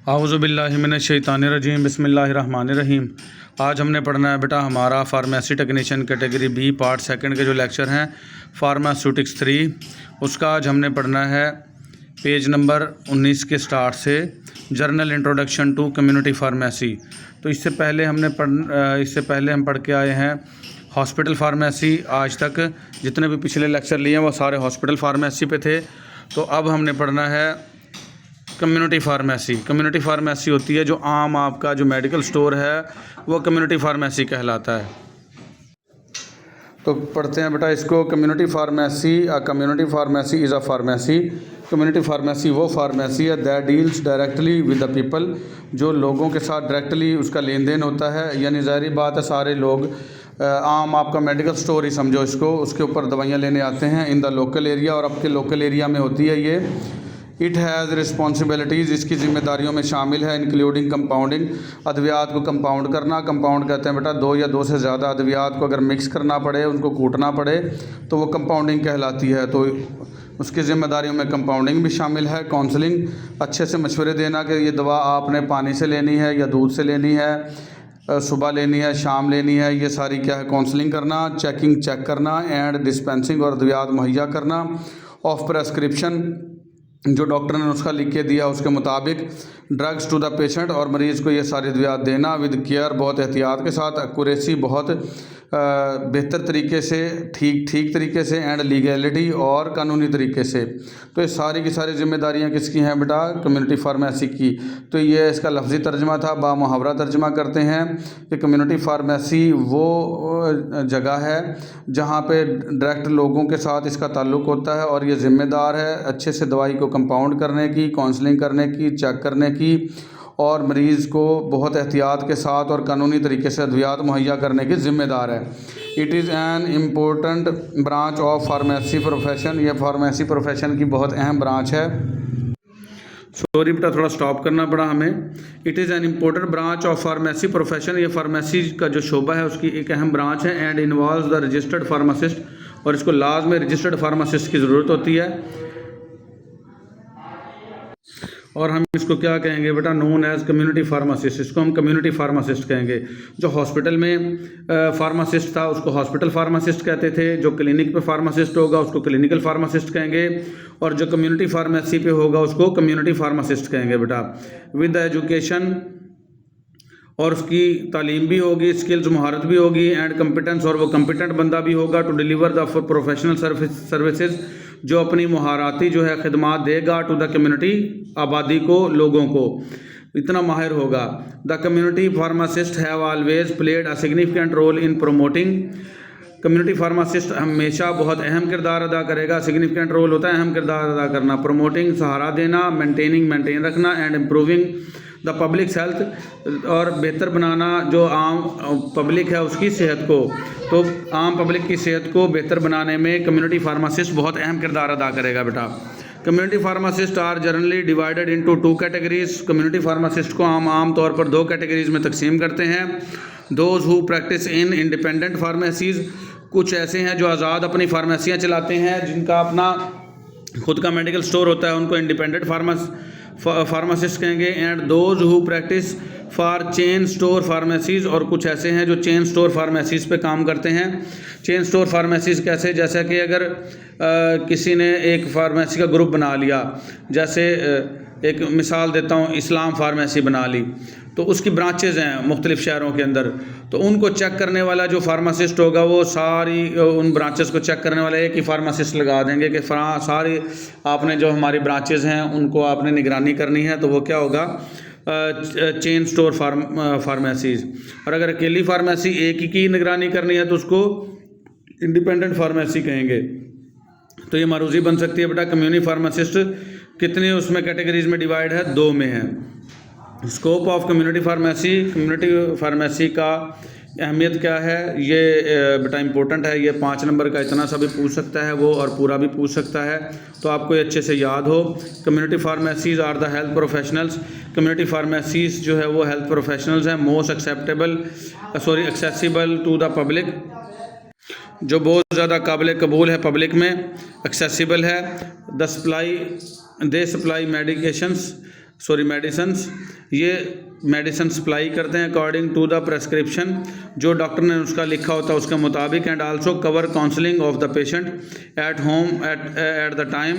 आऊज़ुबिल्लाहिमिनश्शैतानिर्रजीम बिस्मिल्लाहिर्रहमानिर्रहीम। आज हमने पढ़ना है बेटा हमारा pharmacy technician category B part second के जो लेक्चर हैं फार्मास्यूटिक्स 3, उसका आज हमने पढ़ना है पेज नंबर 19 के स्टार्ट से general introduction to community pharmacy. तो इससे पहले हम पढ़ के आए हैं हॉस्पिटल फार्मेसी। आज तक जितने भी पिछले लेक्चर लिए हैं वो सारे हॉस्पिटल फार्मेसी पे थे। तो अब हमने पढ़ना है कम्युनिटी फार्मेसी। कम्युनिटी फार्मेसी होती है जो आम आपका जो मेडिकल स्टोर है वो कम्युनिटी फार्मेसी कहलाता है। तो पढ़ते हैं बेटा इसको। Community pharmacy is a pharmacy. Community pharmacy वो फार्मेसी है that deals directly with the people, जो लोगों के साथ डायरेक्टली उसका लेन देन होता है। यानी ज़ाहिर बात है सारे लोग आम आपका मेडिकल स्टोर ही समझो इसको, उसके ऊपर दवाइयाँ लेने आते हैं इन द लोकल एरिया, और आपके लोकल एरिया में होती है ये। इट हैज़ रिस्पॉन्सिबिलिटीज़, इसकी ज़िम्मेदारियों में शामिल है इंक्लूडिंग कंपाउंडिंग, अद्वियात को कंपाउंड करना। कंपाउंड कहते हैं बेटा दो या दो से ज़्यादा अद्वियात को अगर मिक्स करना पड़े, उनको कूटना पड़े तो वो कंपाउंडिंग कहलाती है। तो उसकी ज़िम्मेदारियों में कंपाउंडिंग भी शामिल है। काउंसलिंग, अच्छे से मशवरे देना कि ये दवा आपने पानी से लेनी है या दूध से लेनी है, सुबह लेनी है, शाम लेनी है, ये सारी क्या है काउंसलिंग करना। चेक करना एंड डिस्पेंसिंग, और अद्वियात मुहैया करना। ऑफ प्रेस्क्रिप्शन, जो डॉक्टर ने नुस्खा लिख के दिया उसके मुताबिक। ड्रग्स टू द पेशेंट, और मरीज़ को ये सारी अद्वियात देना विद केयर, बहुत एहतियात के साथ। एक्यूरेसी, बहुत बेहतर तरीके से, ठीक तरीके से। एंड लीगैलिटी, और कानूनी तरीके से। तो ये सारी की सारी जिम्मेदारियां किसकी हैं बेटा? कम्युनिटी फार्मेसी की। तो ये इसका लफ्ज़ी तर्जमा था, बामुहावरा तर्जमा करते हैं कि कम्युनिटी फार्मेसी वो जगह है जहाँ पे डायरेक्ट लोगों के साथ इसका ताल्लुक़ होता है, और ये ज़िम्मेदार है अच्छे से दवाई को कंपाउंड करने की, काउंसलिंग करने की, चेक करने की, और मरीज़ को बहुत एहतियात के साथ और कानूनी तरीके से अद्वियात मुहैया करने की ज़िम्मेदार है। It is an important branch of pharmacy profession, ये फार्मेसी प्रोफेशन की बहुत अहम ब्रांच है। सॉरी बेटा थोड़ा स्टॉप करना पड़ा हमें। It is an important branch of pharmacy profession, ये फार्मेसी का जो शोबा है उसकी एक अहम ब्रांच है। And involves the registered pharmacist, और इसको लाजमी रजिस्टर्ड फार्मासिस्ट की ज़रूरत होती है। और हम इसको क्या कहेंगे बेटा? Known as community pharmacist. इसको हम कम्युनिटी फार्मासिस्ट कहेंगे। जो हॉस्पिटल में फार्मासिस्ट था उसको हॉस्पिटल फार्मासिस्ट कहते थे, जो क्लिनिक पे फार्मासिस्ट होगा उसको क्लिनिकल फार्मासिस्ट कहेंगे, और जो कम्युनिटी फार्मेसी पे होगा उसको कम्युनिटी फार्मासिस्ट कहेंगे बेटा। विद एजुकेशन, और उसकी तालीम भी होगी, स्किल्स महारत भी होगी, एंड कम्पिटेंस, और वो कम्पिटेंट बंदा भी होगा to deliver the professional services, जो अपनी महाराती जो है खिदमात देगा टू द कम्युनिटी, आबादी को, लोगों को, इतना माहिर होगा। The community pharmacist have always played a significant role in promoting, community pharmacist हमेशा बहुत अहम किरदार अदा करेगा। सिग्निफिकेंट रोल होता है अहम किरदार अदा करना। प्रोमोटिंग, सहारा देना। मेंटेनिंग, मेंटेन रखना। And improving the public health, और बेहतर बनाना जो आम पब्लिक है उसकी सेहत को। तो आम पब्लिक की सेहत को बेहतर बनाने में कम्युनिटी फार्मासिस्ट बहुत अहम किरदार अदा करेगा बेटा। Community pharmacist are generally divided into 2 categories. Community pharmacist को आम तौर पर 2 कैटेगरीज में तकसीम करते हैं। Those who practice in independent pharmacies, कुछ ऐसे हैं जो आज़ाद अपनी फार्मेसियाँ चलाते हैं, जिनका अपना खुद का मेडिकल स्टोर होता है, उनको इंडिपेंडेंट फार्मासिस्ट कहेंगे। And those who practice for chain store pharmacies, और कुछ ऐसे हैं जो चेन स्टोर फार्मेसीज़ पे काम करते हैं। चेन स्टोर फार्मेसीज़ कैसे? जैसा कि अगर किसी ने एक फार्मेसी का ग्रुप बना लिया, जैसे एक मिसाल देता हूँ, इस्लाम फार्मेसी बना ली, तो उसकी ब्रांचेज़ हैं मुख्तलिफ़ शहरों के अंदर। तो उनको चेक करने वाला जो फार्मासिस्ट होगा वो सारी उन ब्रांचेज़ को चेक करने वाला एक ही फार्मासिस्ट लगा देंगे कि सारी आपने जो हमारी ब्रांचेज़ हैं उनको आपने निगरानी करनी है, तो वो क्या होगा? Chain store pharmacies. और अगर अकेली फार्मेसी एक ही की निगरानी करनी है तो उसको इंडिपेंडेंट फार्मेसी कहेंगे। तो ये मारूजी बन सकती है बेटा। कम्युनिटी फार्मासिस्ट कितने उसमें कैटेगरीज में डिवाइड है? 2 में है। स्कोप ऑफ कम्युनिटी फार्मेसी का अहमियत क्या है? ये बेटा इंपॉर्टेंट है। ये 5 नंबर का इतना सा भी पूछ सकता है वो, और पूरा भी पूछ सकता है, तो आपको ये अच्छे से याद हो। Community pharmacies are the health professionals, community pharmacies जो है वो हेल्थ प्रोफेशनल्स हैं। Most accessible to the public, जो बहुत ज़्यादा काबिल कबूल है पब्लिक में, एक्सेसिबल है। दे सप्लाई मेडिकेशंस, मेडिसन्स, ये मेडिसन सप्लाई करते हैं अकॉर्डिंग टू द प्रेस्क्रिप्शन, जो डॉक्टर ने उसका लिखा होता है उसके मुताबिक। And also cover counselling of the patient at home at the time,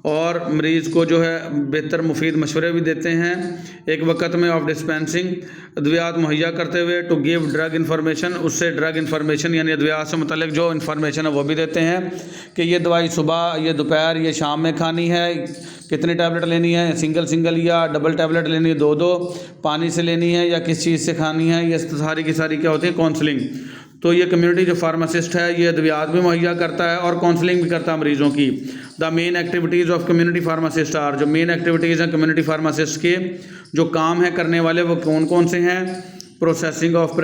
और मरीज़ को जो है बेहतर मुफीद मशवरे भी देते हैं एक वक्त में ऑफ डिस्पेंसिंग, अद्वियात मुहैया करते हुए। टू गिव ड्रग इन्फॉर्मेशन, उससे ड्रग इन्फॉर्मेशन यानी अद्वियात से मुतल्लिक जो इन्फॉर्मेशन है वो भी देते हैं कि ये दवाई सुबह, ये दोपहर, ये शाम में खानी है, कितनी टैबलेट लेनी है, सिंगल या डबल टैबलेट लेनी है, दो पानी से लेनी है या किस चीज़ से खानी है, ये सारी की सारी क्या होती है काउंसलिंग। तो ये कम्युनिटी जो फार्मासिस्ट है ये अद्वियात भी मुहैया करता है और काउंसलिंग भी करता है मरीज़ों की। The main activities of community pharmacist are, जो मेन एक्टिविटीज़ हैं कम्युनिटी फार्मासिस्ट के जो काम है करने वाले वो कौन कौन से हैं। प्रोसेसिंग ऑफ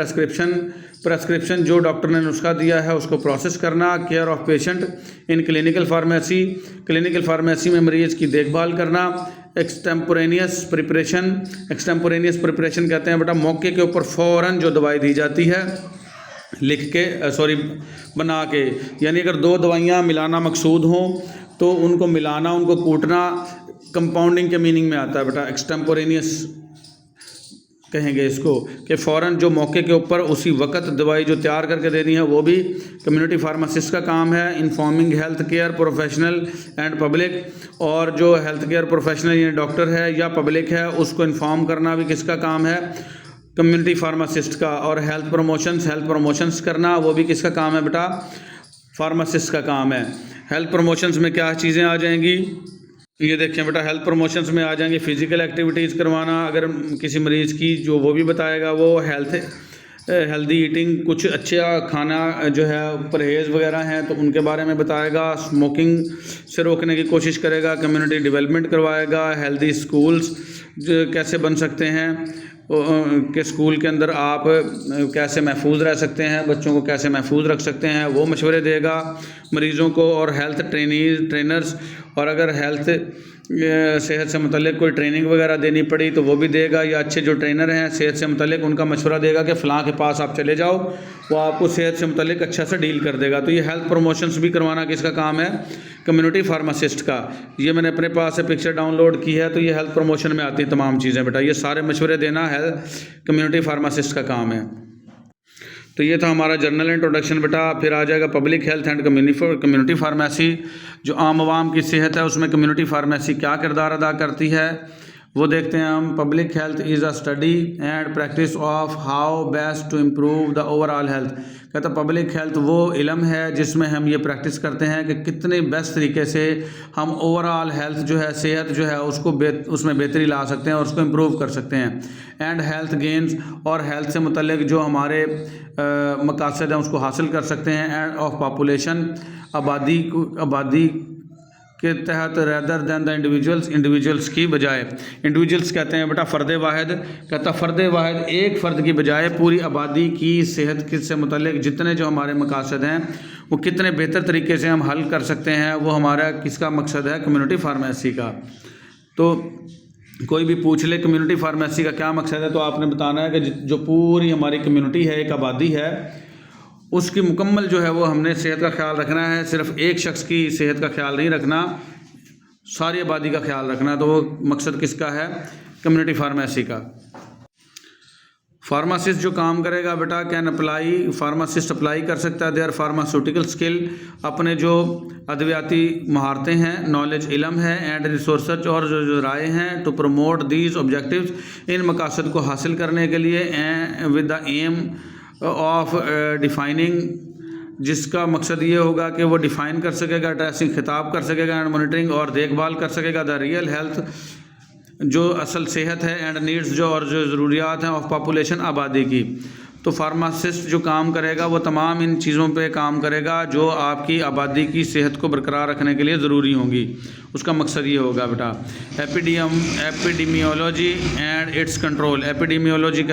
प्रेस्क्रिप्शन जो डॉक्टर ने नुस्खा दिया है उसको प्रोसेस करना। Care of patient in clinical pharmacy में मरीज़ की देखभाल करना। एक्सटेम्पोरेनियस प्रिपरेशन कहते हैं बेटा मौके के ऊपर फ़ौरन जो दवाई दी जाती है बना के, यानी अगर दो दवाइयाँ मिलाना मकसूद हों तो उनको मिलाना, उनको कूटना कंपाउंडिंग के मीनिंग में आता है बेटा। एक्सटेम्पोरेनियस कहेंगे इसको कि फ़ौरन जो मौके के ऊपर उसी वक्त दवाई जो तैयार करके देनी है वो भी कम्युनिटी फार्मासिस्ट का काम है। Informing health care professional and public, और जो हेल्थ केयर प्रोफेशनल यानी डॉक्टर है या पब्लिक है उसको इन्फॉर्म करना भी किसका काम है, कम्युनिटी फार्मासिस्ट का। और हेल्थ प्रमोशंस करना वो भी किसका काम है बेटा, फार्मासिस्ट का काम है। हेल्थ प्रमोशंस में क्या चीज़ें आ जाएंगी, ये देखें बेटा, हेल्थ प्रमोशंस में आ जाएंगे फिज़िकल एक्टिविटीज़ करवाना अगर किसी मरीज़ की, जो वो भी बताएगा। वो हेल्दी ईटिंग, कुछ अच्छा खाना जो है परहेज़ वगैरह हैं तो उनके बारे में बताएगा। स्मोकिंग से रोकने की कोशिश करेगा। कम्युनिटी डेवलपमेंट करवाएगा। हेल्दी स्कूल्स कैसे बन सकते हैं कि स्कूल के अंदर आप कैसे महफूज रह सकते हैं, बच्चों को कैसे महफूज रख सकते हैं वो मशवरे देगा मरीज़ों को। और हेल्थ ट्रेनर्स, और अगर हेल्थ सेहत से मुतल्लिक कोई ट्रेनिंग वगैरह देनी पड़ी तो वो भी देगा, या अच्छे जो ट्रेनर हैं सेहत से मुतल्लिक उनका मशवरा देगा कि फ़लाँ के पास आप चले जाओ, वो आपको सेहत से मुतल्लिक अच्छा से डील कर देगा। तो ये हेल्थ प्रमोशंस भी करवाना किसका काम है, कम्युनिटी फार्मासिस्ट का। ये मैंने अपने पास से पिक्चर डाउनलोड की है तो ये हेल्थ प्रमोशन में आती है तमाम चीज़ें बेटा। ये सारे मशवरे देना कम्युनिटी फार्मासिस्ट का काम है। तो ये था हमारा जनरल इंट्रोडक्शन बेटा। फिर आ जाएगा public health and community pharmacy, जो आम आवाम की सेहत है उसमें कम्युनिटी फार्मेसी क्या किरदार अदा करती है वो देखते हैं हम। Public health is a study and practice of how best to improve the overall health. कहता पब्लिक हेल्थ वो इल्म है जिसमें हम ये प्रैक्टिस करते हैं कि कितने बेस्ट तरीके से हम ओवरऑल हेल्थ जो है, सेहत जो है उसको उसमें बेहतरी ला सकते हैं और उसको इम्प्रूव कर सकते हैं। एंड हेल्थ गेन्स, और हेल्थ से मुतल्लिक जो हमारे मकासद हैं उसको हासिल कर सकते हैं। एंड ऑफ पॉपुलेशन, आबादी के तहत रेदर दैन द इंडिविजुअल्स की बजाय। इंडिविजुअल्स कहते हैं बेटा फ़र्द वाहिद, कहता फ़र्द वाहिद एक फ़र्द की बजाय पूरी आबादी की सेहत से मुतल्लिक जितने जो हमारे मकासद हैं वो कितने बेहतर तरीके से हम हल कर सकते हैं, वो हमारा किसका मकसद है, कम्युनिटी फार्मेसी का। तो कोई भी पूछ ले कम्युनिटी फार्मेसी का क्या मकसद है तो आपने बताना है कि जो पूरी हमारी कम्युनिटी है, एक आबादी है, उसकी मुकम्मल जो है वो हमने सेहत का ख्याल रखना है। सिर्फ एक शख्स की सेहत का ख्याल नहीं रखना, सारी आबादी का ख्याल रखना। तो वो मकसद किसका है, कम्युनिटी फार्मेसी का। फार्मासिस्ट जो काम करेगा बेटा फार्मासिस्ट अप्लाई कर सकता है देयर फार्मास्यूटिकल स्किल, अपने जो अद्वियाती महारतें हैं, नॉलेज इल्म है, एंड रिसोर्स और जो राय हैं, टू प्रमोट दीज ऑब्जेक्टिव्स, इन मकासद को हासिल करने के लिए, with the aim of defining, जिसका मकसद ये होगा कि वो डिफ़ाइन कर सकेगा, ट्रेसिंग खिताब कर सकेगा, एंड मॉनिटरिंग और देखभाल कर सकेगा द रियल हेल्थ, जो असल सेहत है, एंड नीड्स जो और जो ज़रूरियात हैं ऑफ पॉपुलेशन, आबादी की। तो फार्मासिस्ट जो काम करेगा वो तमाम इन चीज़ों पे काम करेगा जो आपकी आबादी की सेहत को बरकरार रखने के लिए ज़रूरी होंगी। उसका मकसद ये होगा बेटा। Epidemiology and it's control. Epidemiology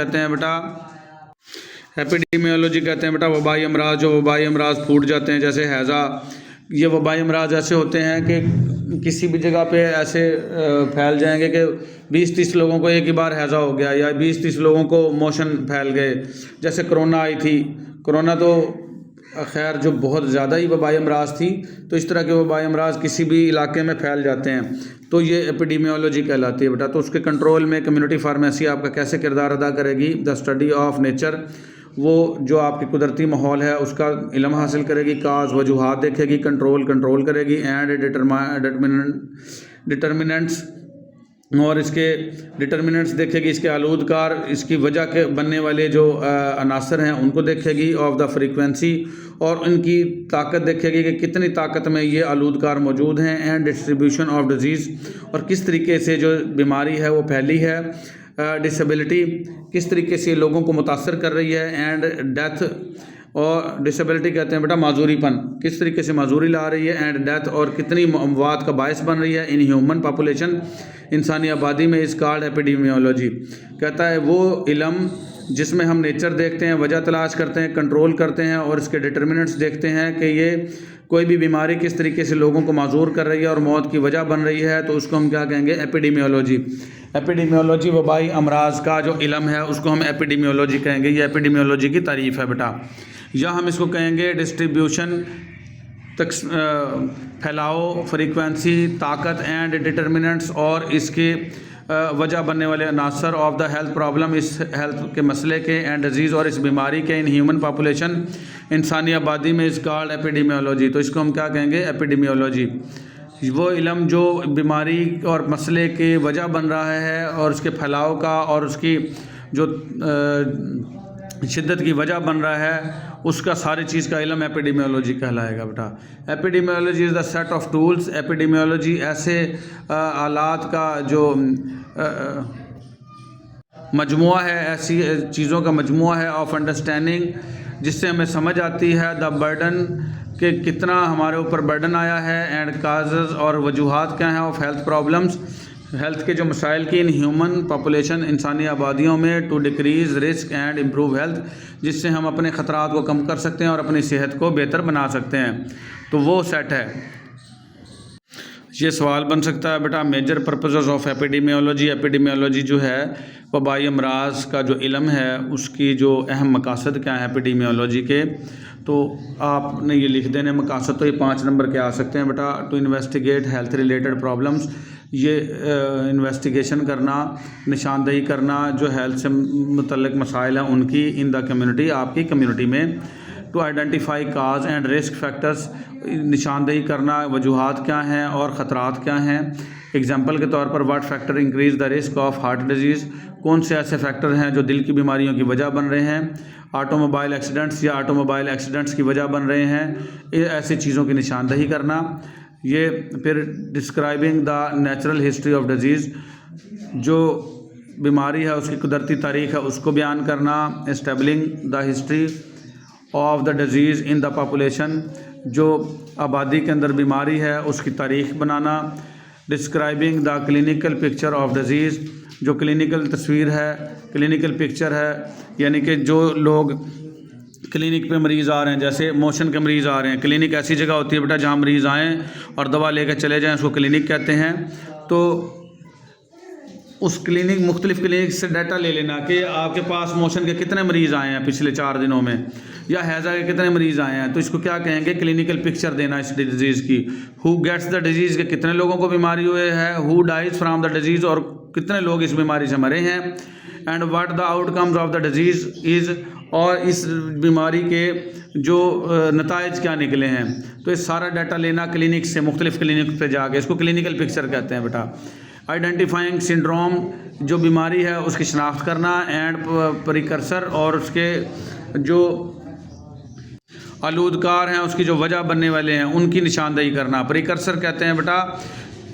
कहते हैं बेटा वबाई अमराज, जो वबाई अमराज फूट जाते हैं जैसे हैज़ा। ये वबाई अमराज ऐसे होते हैं कि किसी भी जगह पे ऐसे फैल जाएंगे कि 20-30 लोगों को एक ही बार हैज़ा हो गया, या 20-30 लोगों को मोशन फैल गए। जैसे कोरोना आई थी, कोरोना तो खैर जो बहुत ज़्यादा ही वबाई अमराज थी, तो इस तरह के वबाई अमराज किसी भी इलाके में फैल जाते हैं। तो ये एपिडेमियोलॉजी कहलाती है बेटा। तो उसके कंट्रोल में कम्युनिटी फार्मेसी आपका कैसे किरदार अदा करेगी? द स्टडी ऑफ नेचर, वो जो आपके कुदरती माहौल है उसका इल्म हासिल करेगी, काज वजूहात देखेगी, कंट्रोल करेगी, एंड डिटर्मिनेंट्स, और इसके डिटर्मिनेंट्स देखेगी, इसके आलूदकार, इसकी वजह के बनने वाले जो अनासर हैं उनको देखेगी, ऑफ द फ्रीक्वेंसी, और इनकी ताकत देखेगी कि कितनी ताकत में ये आलूदकार मौजूद हैं, एंड डिस्ट्रीब्यूशन ऑफ डिजीज़, और किस तरीके से जो बीमारी है वो फैली है, डिसेबिलिटी, किस तरीके से लोगों को मुतासर कर रही है, एंड डेथ, और डिसेबिलिटी कहते हैं बेटा माजूरीपन, किस तरीके से माजूरी ला रही है, एंड डेथ, और कितनी अमवात का बायस बन रही है इन ह्यूमन पॉपुलेशन, इंसानी आबादी में, इस कॉल्ड एपिडेमियोलॉजी। कहता है वो इल्म जिसमें हम नेचर देखते हैं, वजह तलाश करते हैं, कंट्रोल करते हैं, और इसके डिटर्मिनेंट्स देखते हैं कि ये कोई भी बीमारी किस तरीके से लोगों को माजूर कर रही है और मौत की वजह बन रही है, तो उसको हम क्या कहेंगे? एपिडेमियोलॉजी। एपिडेमियोलॉजी वबाई अमराज का जो इल्म है उसको हम एपिडेमियोलॉजी कहेंगे। ये एपिडेमियोलॉजी की तारीफ़ है बेटा। या हम इसको कहेंगे डिस्ट्रीब्यूशन, फैलाव, फ्रीक्वेंसी, ताकत, एंड डिटर्मिनेंट्स, और इसके वजह बनने वाले अनासर ऑफ द हेल्थ प्रॉब्लम, इस हेल्थ के मसले के, एंड डिजीज़, और इस बीमारी के, इन ह्यूमन पॉपुलेशन, इंसानी आबादी में, इस कॉल्ड एपिडेमियोलॉजी। तो इसको हम क्या कहेंगे? एपिडेमियोलॉजी। वो इल्म जो बीमारी और मसले के वजह बन रहा है और उसके फैलाव का और उसकी जो शिद्दत की वजह बन रहा है, उसका सारी चीज़ का इल्म एपिडेमियोलॉजी कहलाएगा बेटा। Epidemiology is the set of tools, epidemiology ऐसे आलात का जो मजमुआ है, ऐसी चीज़ों का मजमुआ है, ऑफ अंडरस्टैंडिंग, जिससे हमें समझ आती है द बर्डन, कि कितना हमारे ऊपर बर्डन आया है, एंड काजेज़, और वजूहात क्या हैं, ऑफ हेल्थ प्रॉब्लम्स, हेल्थ के जो मसाइल की, इन ह्यूमन पॉपुलेशन, इंसानी आबादियों में, to decrease risk and improve health, जिससे हम अपने ख़तरात को कम कर सकते हैं और अपनी सेहत को बेहतर बना सकते हैं। तो वो सेट है। ये सवाल बन सकता है बेटा, major purposes of epidemiology. Epidemiology जो है वबाई अमराज का जो इल्म है उसकी जो अहम मकासद क्या है एपिडेमियोलॉजी के, तो आपने ये लिख देने मकासद। तो ये 5 नंबर के आ सकते हैं बेटा। To investigate health related problems, ये इन्वेस्टिगेशन करना, निशानदही करना जो हेल्थ से मुतल्लिक मसाइल हैं उनकी, इन द कम्युनिटी, आपकी कम्युनिटी में। To identify cause and risk factors, निशानदही करना वजूहात क्या हैं और ख़तरात क्या हैं। एग्जाम्पल के तौर पर what factor increase the risk of heart disease, कौन से ऐसे फैक्टर हैं जो दिल की बीमारियों की वजह बन रहे हैं। ऑटोमोबाइल एक्सीडेंट्स, या ऑटोमोबाइल एक्सीडेंट्स की वजह बन रहे हैं, ये ऐसी चीज़ों की निशानदही करना। ये फिर describing the natural history of disease, जो बीमारी है उसकी कुदरती तारीख़ है उसको बयान करना। Establishing the history of the disease in the population, जो आबादी के अंदर बीमारी है उसकी तारीख़ बनाना। Describing the clinical picture of disease, जो क्लिनिकल तस्वीर है, क्लिनिकल पिक्चर है, यानी कि जो लोग क्लिनिक पे मरीज़ आ रहे हैं, जैसे मोशन के मरीज़ आ रहे हैं, क्लिनिक ऐसी जगह होती है बेटा जहाँ मरीज़ आएँ और दवा लेकर चले जाएँ, उसको क्लिनिक कहते हैं। तो उस क्लिनिक, मुख्तलिफ़ क्लिनिक से डाटा ले लेना कि आपके पास मोशन के कितने मरीज़ आए हैं पिछले 4 दिनों में, या हैज़ा के कितने मरीज़ आए हैं, तो इसको क्या कहेंगे? क्लिनिकल पिक्चर देना इस डिजीज़ की। हु गेट्स द डिजीज़, के कितने लोगों को बीमारी हुए है। Who dies from the disease, और कितने लोग इस बीमारी से मरे हैं। And what the outcomes of the disease is, और इस बीमारी के जो नताइज क्या निकले हैं। तो ये सारा डाटा लेना क्लिनिक से, मुख्तलिफ़ क्लिनिक पे जाके, इसको क्लिनिकल पिक्चर कहते हैं बेटा। आइडेंटिफाइंग सिंड्रोम, जो बीमारी है उसकी शनाख्त करना। एंड प्रिकर्सर, और उसके जो आलूदकार हैं, उसकी जो वजह बनने वाले हैं उनकी निशानदही करना। प्रिकर्सर कहते हैं बेटा,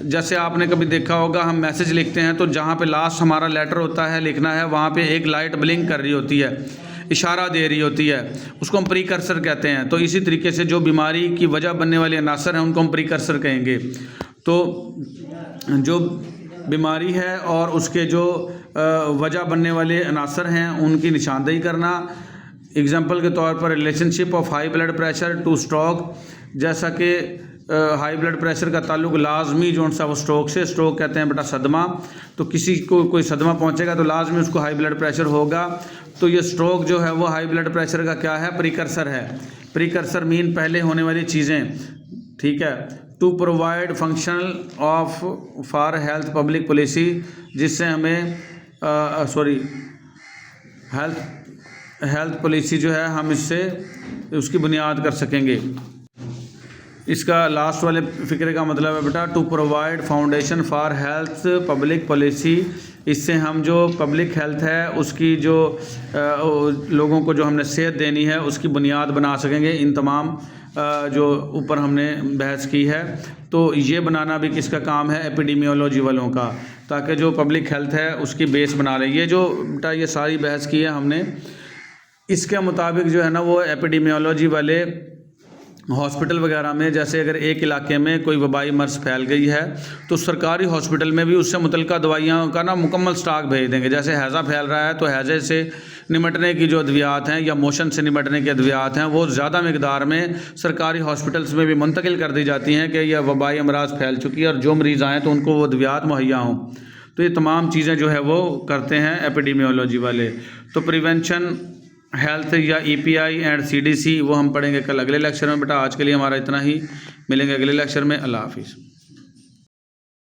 जैसे आपने कभी देखा होगा हम मैसेज लिखते हैं तो जहाँ पे लास्ट हमारा लेटर होता है लिखना है, वहाँ पे एक लाइट ब्लिंक कर रही होती है, इशारा दे रही होती है, उसको हम प्रिकर्सर कहते हैं। तो इसी तरीके से जो बीमारी की वजह बनने वाले अनासर हैं उनको हम प्रिकर्सर कहेंगे। तो जो बीमारी है और उसके जो वजह बनने वाले अनासर हैं उनकी निशानदही करना। एग्जाम्पल के तौर पर relationship of high blood pressure two stroke, जैसा कि हाई ब्लड प्रेशर का ताल्लुक लाजमी जो सा वो स्ट्रोक से, स्ट्रोक कहते हैं बेटा सदमा। तो किसी को कोई सदमा पहुंचेगा तो लाजमी उसको हाई ब्लड प्रेशर होगा। तो ये स्ट्रोक जो है वो हाई ब्लड प्रेशर का क्या है? प्रिकर्सर है। प्रिकर्सर मीन पहले होने वाली चीज़ें, ठीक है। To provide functional of for health public policy, जिससे हमें हेल्थ पॉलिसी जो है हम इससे उसकी बुनियाद कर सकेंगे। इसका लास्ट वाले फिक्रे का मतलब है बेटा to provide foundation for health public policy, इससे हम जो पब्लिक हेल्थ है उसकी जो लोगों को जो हमने सेहत देनी है उसकी बुनियाद बना सकेंगे। इन तमाम जो ऊपर हमने बहस की है, तो ये बनाना भी किसका काम है, एपिडेमियोलॉजी वालों का, ताकि जो पब्लिक हेल्थ है उसकी बेस बना ले। ये जो बेटा ये सारी बहस की है हमने, इसके मुताबिक जो है ना वो एपिडेमियोलॉजी वाले हॉस्पिटल वगैरह में, जैसे अगर एक इलाके में कोई वबाई मर्ज फैल गई है तो सरकारी हॉस्पिटल में भी उससे मुतल्लिका दवाइयाँ का ना मुकम्मल स्टॉक भेज देंगे। जैसे हैज़ा फैल रहा है तो हैज़े से निमटने की जो अद्वियात हैं या मोशन से निमटने की अद्वियात हैं वो ज़्यादा मकदार में सरकारी हॉस्पिटल्स में भी मुंतकिल कर दी जाती हैं कि यह वबाई अमराज फैल चुकी है और जो मरीज़ आएँ तो उनको वो अद्वियात मुहैया हों। तो ये तमाम चीज़ें जो है वो करते हैं एपिडेमियोलॉजी वाले। तो प्रिवेंशन हेल्थ या EPI एंड CDC वो हम पढ़ेंगे कल अगले लेक्चर में। बेटा आज के लिए हमारा इतना ही, मिलेंगे अगले लेक्चर में। अल्लाह हाफिज़।